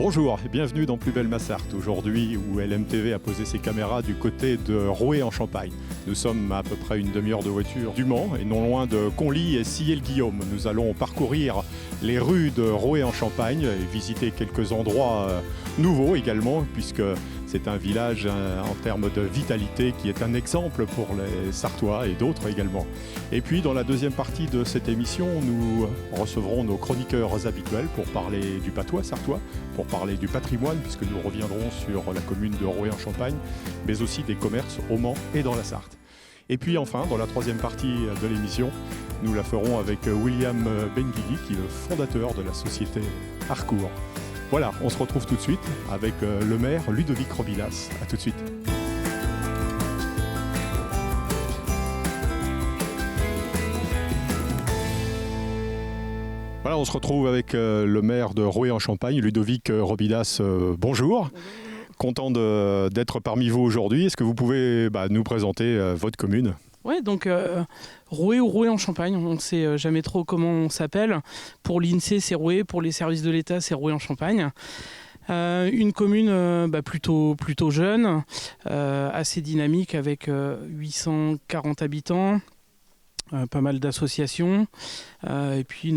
Bonjour et bienvenue dans Plus belle ma Sarthe, aujourd'hui où LMTV a posé ses caméras du côté de Roué en Champagne. Nous sommes à peu près une demi-heure de voiture du Mans et non loin de Conly et Sillé-le-Guillaume. Nous allons parcourir les rues de Roué en Champagne et visiter quelques endroits nouveaux également, puisque c'est un village en termes de vitalité qui est un exemple pour les Sartois et d'autres également. Et puis dans la deuxième partie de cette émission, nous recevrons nos chroniqueurs habituels pour parler du patois sartois, pour parler du patrimoine, puisque nous reviendrons sur la commune de Roué en Champagne, mais aussi des commerces au Mans et dans la Sarthe. Et puis enfin, dans la troisième partie de l'émission, nous la ferons avec William Benguigui, qui est le fondateur de la société Harcourt. Voilà, on se retrouve tout de suite avec le maire Ludovic Robidas. A tout de suite. Voilà, on se retrouve avec le maire de Roué en Champagne, Ludovic Robidas. Bonjour. Content d'être parmi vous aujourd'hui. Est-ce que vous pouvez nous présenter votre commune ? Oui, donc Roué ou Roué en Champagne, on ne sait jamais trop comment on s'appelle. Pour l'INSEE, c'est Roué, pour les services de l'État, c'est Roué en Champagne. Une commune plutôt jeune, assez dynamique avec 840 habitants, pas mal d'associations, et puis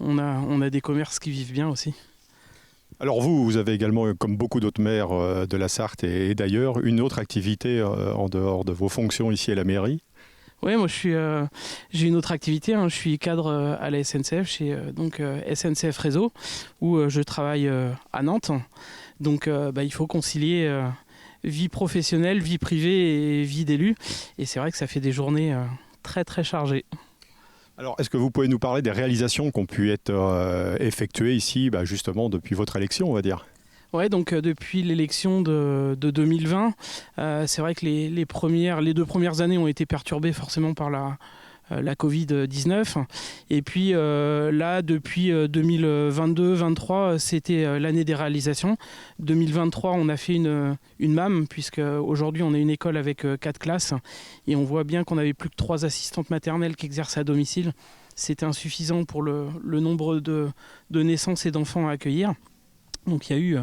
on a des commerces qui vivent bien aussi. Alors vous avez également, comme beaucoup d'autres maires de la Sarthe et d'ailleurs, une autre activité en dehors de vos fonctions ici à la mairie. Oui, moi j'ai une autre activité, je suis cadre à la SNCF, chez SNCF Réseau, où je travaille à Nantes. Donc il faut concilier vie professionnelle, vie privée et vie d'élu. Et c'est vrai que ça fait des journées très très chargées. Alors, est-ce que vous pouvez nous parler des réalisations qui ont pu être effectuées ici, justement, depuis votre élection, on va dire ? Oui, donc depuis l'élection de 2020, c'est vrai que les 2 premières années ont été perturbées forcément par la Covid-19. Et puis là, depuis 2022-2023, c'était l'année des réalisations. 2023, on a fait une MAM, puisque aujourd'hui on a une école avec 4 classes. Et on voit bien qu'on n'avait plus que 3 assistantes maternelles qui exercent à domicile. C'était insuffisant pour le nombre de naissances et d'enfants à accueillir. Donc il y a eu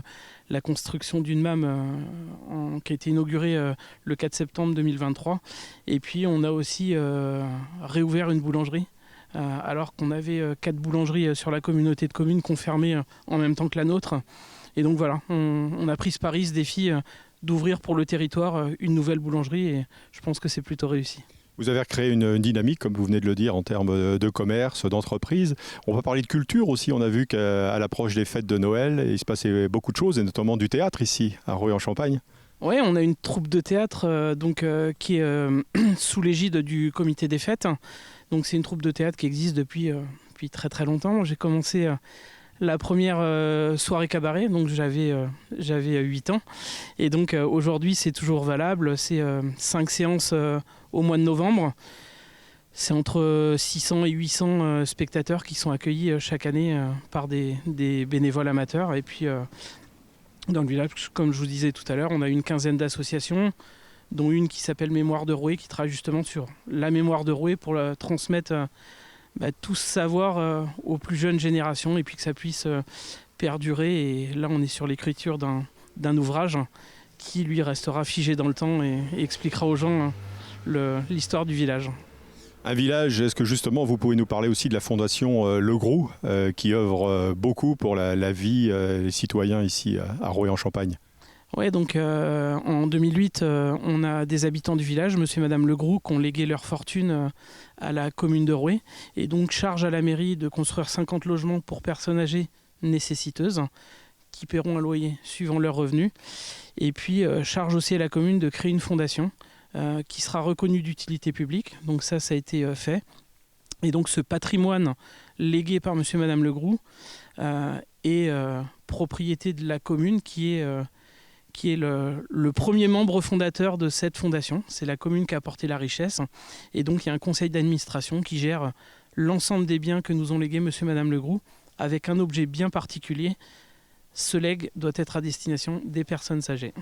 la construction d'une MAM qui a été inaugurée le 4 septembre 2023. Et puis on a aussi réouvert une boulangerie, alors qu'on avait 4 boulangeries sur la communauté de communes confirmées en même temps que la nôtre. Et donc voilà, on a pris ce pari, ce défi d'ouvrir pour le territoire une nouvelle boulangerie, et je pense que c'est plutôt réussi. Vous avez recréé une dynamique, comme vous venez de le dire, en termes de commerce, d'entreprise. On va parler de culture aussi. On a vu qu'à l'approche des fêtes de Noël, il se passait beaucoup de choses, et notamment du théâtre ici, à Roué en Champagne. Oui, on a une troupe de théâtre qui est sous l'égide du comité des fêtes. Donc c'est une troupe de théâtre qui existe depuis très très longtemps. J'ai commencé la première soirée cabaret, donc j'avais 8 ans. Et donc aujourd'hui c'est toujours valable. C'est 5 séances au mois de novembre. C'est entre 600 et 800 spectateurs qui sont accueillis chaque année par des bénévoles amateurs. Et puis dans le village, comme je vous disais tout à l'heure, on a une quinzaine d'associations, dont une qui s'appelle Mémoire de Roué, qui travaille justement sur la mémoire de Roué pour transmettre tout ce savoir aux plus jeunes générations, et puis que ça puisse perdurer. Et là on est sur l'écriture d'un ouvrage qui lui restera figé dans le temps et expliquera aux gens l'histoire du village. Un village, est-ce que justement vous pouvez nous parler aussi de la fondation Le Grou, qui œuvre beaucoup pour la vie des citoyens ici à Roué en Champagne? Oui, donc en 2008, on a des habitants du village, monsieur et madame Le Grou, qui ont légué leur fortune à la commune de Roué, et donc charge à la mairie de construire 50 logements pour personnes âgées nécessiteuses, qui paieront un loyer suivant leurs revenus. Et puis charge aussi à la commune de créer une fondation qui sera reconnue d'utilité publique. Donc ça a été fait. Et donc ce patrimoine légué par monsieur et madame Le Grou est propriété de la commune, qui est le premier membre fondateur de cette fondation. C'est la commune qui a apporté la richesse. Et donc il y a un conseil d'administration qui gère l'ensemble des biens que nous ont légués monsieur et madame Le Grou, avec un objet bien particulier. Ce legs doit être à destination des personnes âgées.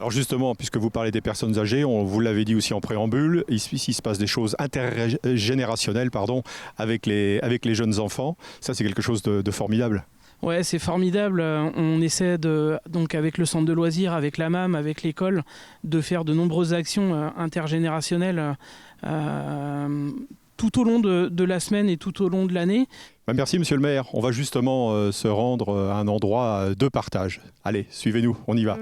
Alors justement, puisque vous parlez des personnes âgées, vous l'avez dit aussi en préambule, ici il se passe des choses intergénérationnelles avec les jeunes enfants. Ça, c'est quelque chose de formidable. Ouais, c'est formidable. On essaie donc avec le centre de loisirs, avec la MAM, avec l'école, de faire de nombreuses actions intergénérationnelles tout au long de la semaine et tout au long de l'année. Merci Monsieur le maire. On va justement se rendre à un endroit de partage. Allez, suivez-nous, on y va.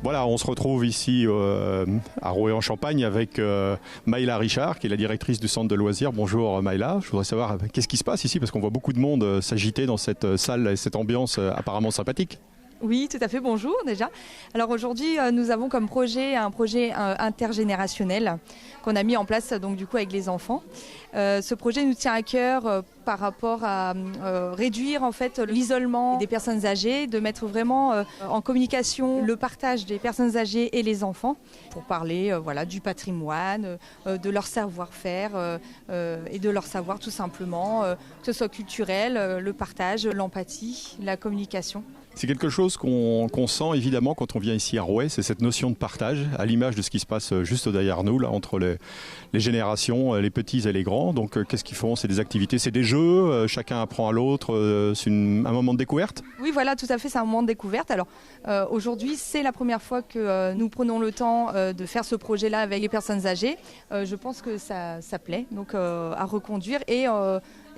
Voilà, on se retrouve ici à Roué-en-Champagne avec Maïla Richard, qui est la directrice du centre de loisirs. Bonjour Maïla, je voudrais savoir qu'est-ce qui se passe ici, parce qu'on voit beaucoup de monde s'agiter dans cette salle et cette ambiance apparemment sympathique. Oui, tout à fait, bonjour déjà. Alors aujourd'hui, nous avons comme projet un projet intergénérationnel qu'on a mis en place donc, du coup, avec les enfants. Ce projet nous tient à cœur par rapport à réduire en fait, l'isolement des personnes âgées, de mettre vraiment en communication le partage des personnes âgées et les enfants pour parler voilà, du patrimoine, de leur savoir-faire et de leur savoir tout simplement, que ce soit culturel, le partage, l'empathie, la communication. C'est quelque chose qu'on sent évidemment quand on vient ici à Roué, c'est cette notion de partage, à l'image de ce qui se passe juste derrière nous, là, entre les générations, les petits et les grands. Donc qu'est-ce qu'ils font? C'est des activités, c'est des jeux, chacun apprend à l'autre, c'est un moment de découverte? Oui, voilà, tout à fait, c'est un moment de découverte. Alors aujourd'hui, c'est la première fois que nous prenons le temps de faire ce projet-là avec les personnes âgées. Je pense que ça plaît, donc à reconduire et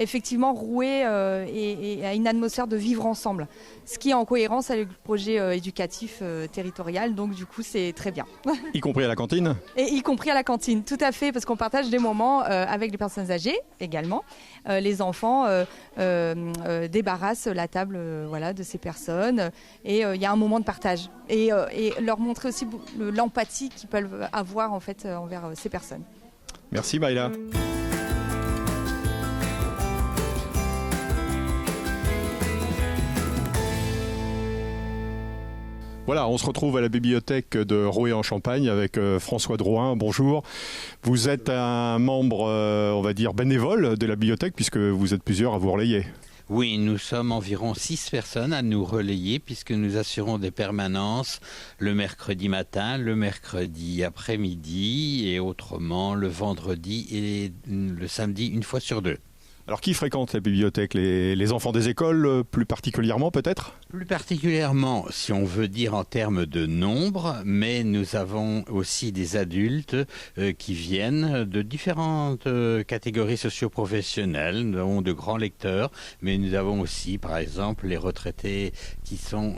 effectivement Roué et à une atmosphère de vivre ensemble, ce qui est en cohérence avec le projet éducatif territorial, donc du coup c'est très bien. Y compris à la cantine? Et y compris à la cantine, tout à fait, parce qu'on partage des moments avec les personnes âgées également. Les enfants débarrassent la table voilà, de ces personnes et il y a un moment de partage et leur montrer aussi l'empathie qu'ils peuvent avoir en fait, envers ces personnes. Merci Maïla. Voilà, on se retrouve à la bibliothèque de Roué-en-Champagne avec François Drouin. Bonjour. Vous êtes un membre, on va dire, bénévole de la bibliothèque puisque vous êtes plusieurs à vous relayer. Oui, nous sommes environ 6 personnes à nous relayer puisque nous assurons des permanences le mercredi matin, le mercredi après-midi et autrement le vendredi et le samedi une fois sur 2. Alors qui fréquente la bibliothèque? Les enfants des écoles plus particulièrement peut-être? Plus particulièrement si on veut dire en termes de nombre, mais nous avons aussi des adultes qui viennent de différentes catégories socio-professionnelles. Nous avons de grands lecteurs, mais nous avons aussi par exemple les retraités qui sont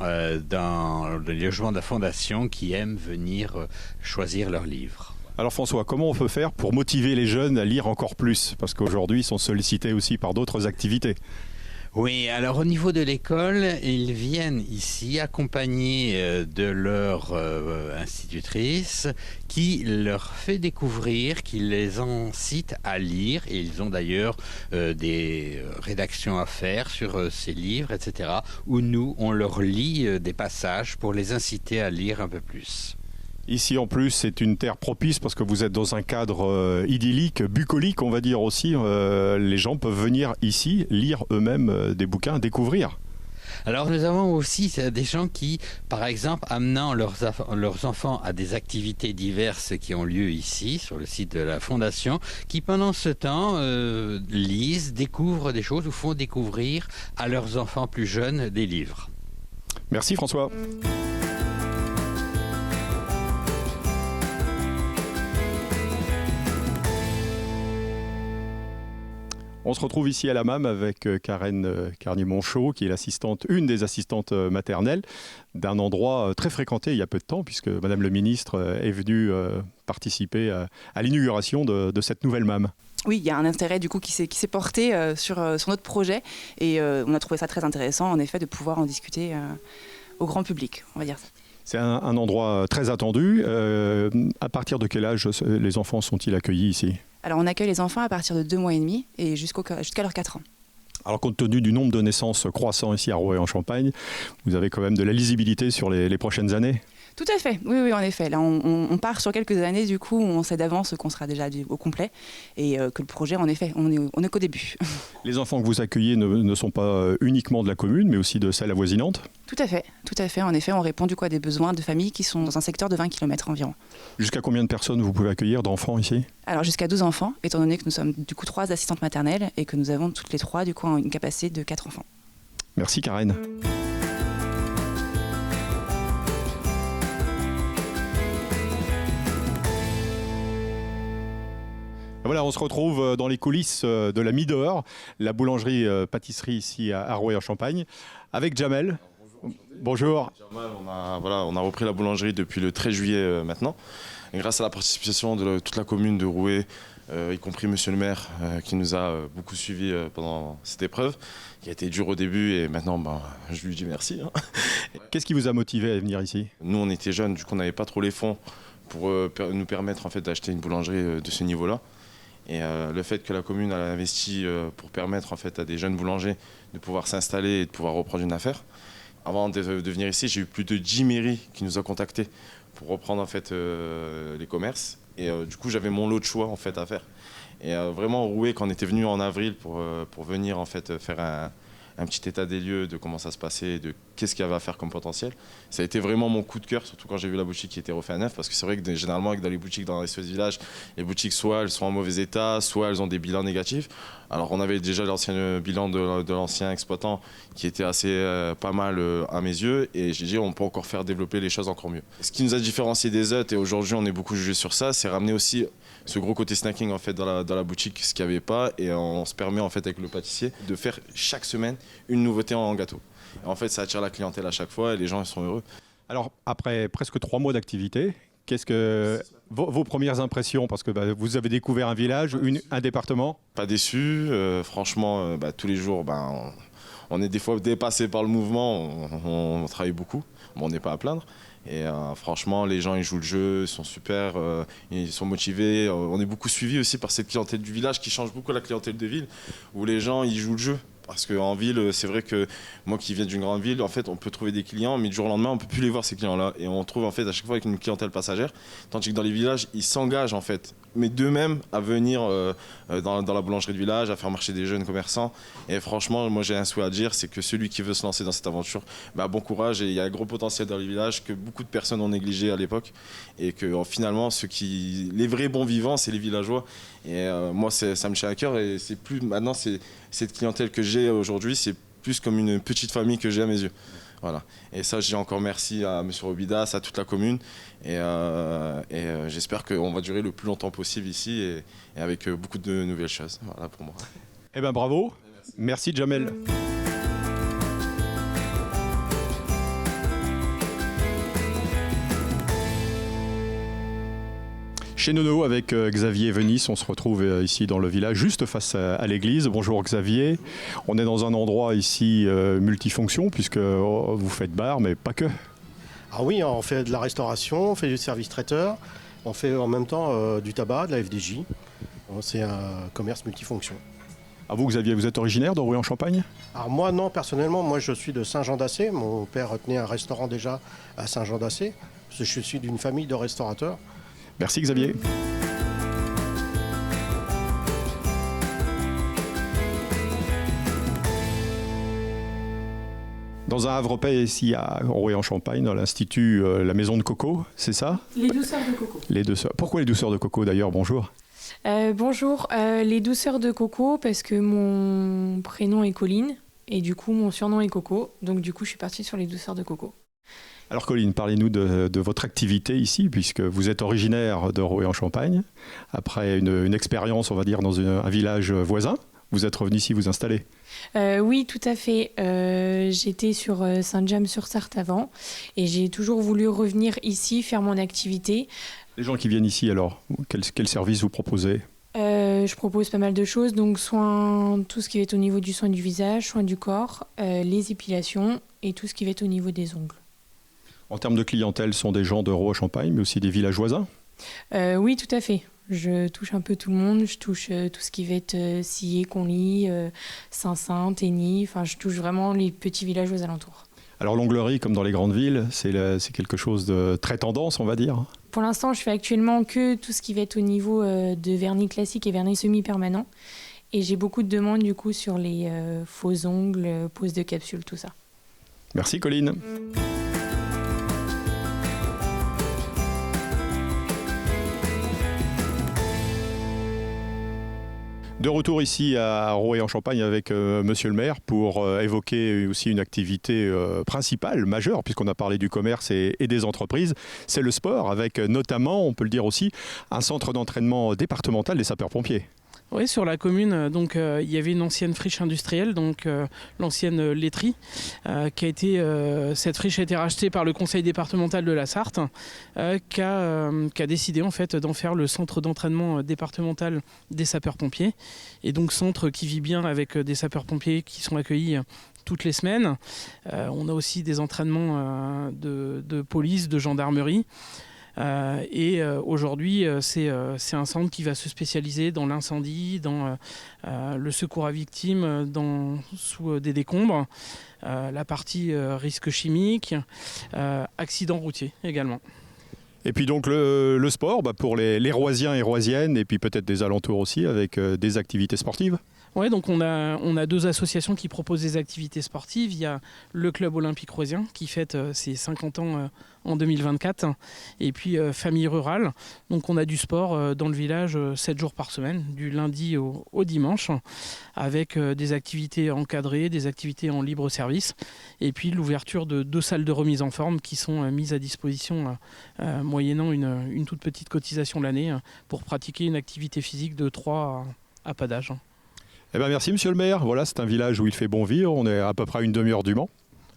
dans le logement de la Fondation qui aiment venir choisir leurs livres. Alors François, comment on peut faire pour motiver les jeunes à lire encore plus? Parce qu'aujourd'hui, ils sont sollicités aussi par d'autres activités. Oui, alors au niveau de l'école, ils viennent ici accompagnés de leur institutrice qui leur fait découvrir, qui les incite à lire. Et ils ont d'ailleurs des rédactions à faire sur ces livres, etc. Où nous, on leur lit des passages pour les inciter à lire un peu plus. Ici, en plus, c'est une terre propice parce que vous êtes dans un cadre idyllique, bucolique, on va dire aussi. Les gens peuvent venir ici, lire eux-mêmes des bouquins, découvrir. Alors nous avons aussi des gens qui, par exemple, amenant leurs enfants à des activités diverses qui ont lieu ici, sur le site de la Fondation, qui pendant ce temps lisent, découvrent des choses ou font découvrir à leurs enfants plus jeunes des livres. Merci François. On se retrouve ici à la MAM avec Karen Carnier-Monchot, qui est une des assistantes maternelles d'un endroit très fréquenté il y a peu de temps, puisque Madame le ministre est venue participer à l'inauguration de cette nouvelle MAM. Oui, il y a un intérêt du coup qui s'est porté sur notre projet et on a trouvé ça très intéressant en effet de pouvoir en discuter au grand public, on va dire ça. C'est un endroit très attendu. À partir de quel âge les enfants sont-ils accueillis ici ? Alors on accueille les enfants à partir de 2 mois et demi et jusqu'à leurs 4 ans. Alors compte tenu du nombre de naissances croissant ici à Roué-en-Champagne, vous avez quand même de la lisibilité sur les prochaines années ? Tout à fait, oui, oui, en effet. Là, on part sur quelques années, du coup, on sait d'avance qu'on sera déjà au complet et que le projet, en effet, on est qu'au début. Les enfants que vous accueillez ne sont pas uniquement de la commune, mais aussi de celle avoisinante? Tout à fait, tout à fait. En effet, on répond du coup à des besoins de familles qui sont dans un secteur de 20 km environ. Jusqu'à combien de personnes vous pouvez accueillir, d'enfants ici? Alors jusqu'à 12 enfants, étant donné que nous sommes du coup 3 assistantes maternelles et que nous avons toutes les 3 du coup une capacité de 4 enfants. Merci Karen. Voilà, on se retrouve dans les coulisses de la Midor, la boulangerie-pâtisserie ici à Roué-en-Champagne, avec Jamel. Bonjour. Jamel, on a repris la boulangerie depuis le 13 juillet maintenant. Et grâce à la participation de toute la commune de Roué, y compris monsieur le maire qui nous a beaucoup suivis pendant cette épreuve, qui a été dure au début et maintenant je lui dis merci. Qu'est-ce qui vous a motivé à venir ici? Nous on était jeunes, du coup on n'avait pas trop les fonds pour nous permettre en fait, d'acheter une boulangerie de ce niveau-là. Et le fait que la commune a investi pour permettre en fait, à des jeunes boulangers de pouvoir s'installer et de pouvoir reprendre une affaire. Avant de venir ici, j'ai eu plus de 10 mairies qui nous ont contactés pour reprendre en fait, les commerces. Et du coup, j'avais mon lot de choix en fait, à faire. Et vraiment, Roué, quand on était venu en avril pour venir en fait, faire un petit état des lieux de comment ça se passait, de qu'est-ce qu'il y avait à faire comme potentiel. Ça a été vraiment mon coup de cœur, surtout quand j'ai vu la boutique qui était refaite à neuf, parce que c'est vrai que généralement dans les boutiques dans les villages, les boutiques soit elles sont en mauvais état, soit elles ont des bilans négatifs. Alors on avait déjà l'ancien bilan de l'ancien exploitant qui était assez pas mal à mes yeux, et j'ai dit on peut encore faire développer les choses encore mieux. Ce qui nous a différencié des autres, et aujourd'hui on est beaucoup jugé sur ça, c'est ramener aussi ce gros côté snacking en fait dans la boutique, ce qu'il n'y avait pas, et on se permet en fait avec le pâtissier de faire chaque semaine une nouveauté en gâteau. Et en fait ça attire la clientèle à chaque fois et les gens ils sont heureux. Alors après presque 3 mois d'activité, qu'est-ce que vos premières impressions, parce que vous avez découvert un village, un département? Pas déçu, franchement tous les jours on est des fois dépassé par le mouvement, on travaille beaucoup, on n'est pas à plaindre. Et franchement, les gens ils jouent le jeu, ils sont super, ils sont motivés. On est beaucoup suivis aussi par cette clientèle du village qui change beaucoup la clientèle de ville, où les gens ils jouent le jeu. Parce qu'en ville, c'est vrai que moi qui viens d'une grande ville, en fait, on peut trouver des clients, mais du jour au lendemain, on ne peut plus les voir ces clients-là. Et on trouve en fait à chaque fois avec une clientèle passagère, tandis que dans les villages, ils s'engagent en fait, mais d'eux-mêmes à venir dans la boulangerie de village, à faire marcher des jeunes commerçants. Et franchement, moi j'ai un souhait à dire, c'est que celui qui veut se lancer dans cette aventure, bon courage. Et il y a un gros potentiel dans les villages que beaucoup de personnes ont négligé à l'époque, et que finalement, les vrais bons vivants, c'est les villageois. Et moi, ça me tient à cœur. Et c'est plus maintenant, cette clientèle que j'ai aujourd'hui, c'est plus comme une petite famille que j'ai à mes yeux. Voilà. Et ça, je dis encore merci à M. Robidas, à toute la commune. Et j'espère qu'on va durer le plus longtemps possible ici et avec beaucoup de nouvelles choses. Voilà pour moi. Eh bien bravo. Merci Jamel. Chez Nono avec Xavier Venisse, on se retrouve ici dans le village, juste face à l'église. Bonjour Xavier, on est dans un endroit ici multifonction puisque vous faites bar, mais pas que. Ah oui, on fait de la restauration, on fait du service traiteur, on fait en même temps du tabac, de la FDJ. C'est un commerce multifonction. Ah vous Xavier, vous êtes originaire de Roué-en-Champagne? Alors moi non, personnellement, moi je suis de Saint-Jean-d'Assé. Mon père tenait un restaurant déjà à Saint-Jean-d'Assé. Je suis d'une famille de restaurateurs. Merci Xavier. Dans un havre-paix ici à Roué-en-Champagne, dans l'Institut La Maison de Coco, c'est ça? Les douceurs de coco. Les douceurs. Pourquoi les douceurs de coco d'ailleurs? Bonjour. Bonjour, les douceurs de coco parce que mon prénom est Colline et du coup mon surnom est Coco. Donc du coup je suis partie sur les douceurs de coco. Alors Colline, parlez-nous de votre activité ici, puisque vous êtes originaire de Roué-en-Champagne. Après une expérience, on va dire, dans un village voisin, vous êtes revenu ici vous installer. Oui, tout à fait. J'étais sur Saint-James-sur-Sarthe avant et j'ai toujours voulu revenir ici, faire mon activité. Les gens qui viennent ici, alors, quel service vous proposez? Je propose pas mal de choses, donc tout ce qui va être au niveau du soin du visage, soin du corps, les épilations et tout ce qui va être au niveau des ongles. En termes de clientèle, ce sont des gens de Roué-en-Champagne, mais aussi des villages voisins? Oui, tout à fait. Je touche un peu tout le monde. Je touche tout ce qui va être Sillé, Conly, Saint-Saint, Tény. Enfin, je touche vraiment les petits villages aux alentours. Alors l'onglerie, comme dans les grandes villes, c'est quelque chose de très tendance, on va dire. Pour l'instant, je fais actuellement que tout ce qui va être au niveau de vernis classique et vernis semi-permanent. Et j'ai beaucoup de demandes du coup sur les faux ongles, pose de capsule, tout ça. Merci Colline. De retour ici à Roué-en-Champagne avec Monsieur le maire pour évoquer aussi une activité principale, majeure, puisqu'on a parlé du commerce et des entreprises. C'est le sport, avec notamment, on peut le dire aussi, un centre d'entraînement départemental des sapeurs-pompiers. Oui, sur la commune, donc il y avait une ancienne friche industrielle, donc l'ancienne laiterie, cette friche a été rachetée par le conseil départemental de la Sarthe, qui a décidé en fait d'en faire le centre d'entraînement départemental des sapeurs-pompiers, et donc centre qui vit bien avec des sapeurs-pompiers qui sont accueillis toutes les semaines. On a aussi des entraînements de police, de gendarmerie. Aujourd'hui, c'est un centre qui va se spécialiser dans l'incendie, dans le secours à victimes, sous des décombres, la partie risque chimique, accidents routiers également. Et puis donc le sport pour les Roisiens et Roisiennes, et puis peut-être des alentours aussi, avec des activités sportives. Oui, donc on a deux associations qui proposent des activités sportives. Il y a le Club Olympique Roisien qui fête ses 50 ans en 2024, et puis Famille Rurale. Donc on a du sport dans le village 7 jours par semaine, du lundi au dimanche, avec des activités encadrées, des activités en libre service, et puis l'ouverture de 2 salles de remise en forme qui sont mises à disposition moyennant une toute petite cotisation l'année pour pratiquer une activité physique de 3 à pas d'âge. Eh bien, merci Monsieur le maire. Voilà, c'est un village où il fait bon vivre. On est à peu près à une demi-heure du Mans.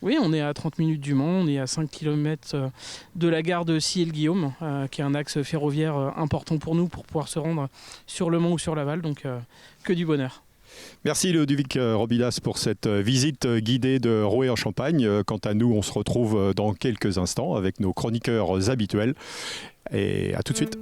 Oui, on est à 30 minutes du Mans. On est à 5 km de la gare de Sillé-le-Guillaume, qui est un axe ferroviaire important pour nous pour pouvoir se rendre sur le Mans ou sur Laval. Donc, que du bonheur. Merci Ludovic Robidas pour cette visite guidée de Roué-en-Champagne. Quant à nous, on se retrouve dans quelques instants avec nos chroniqueurs habituels. Et à tout de suite.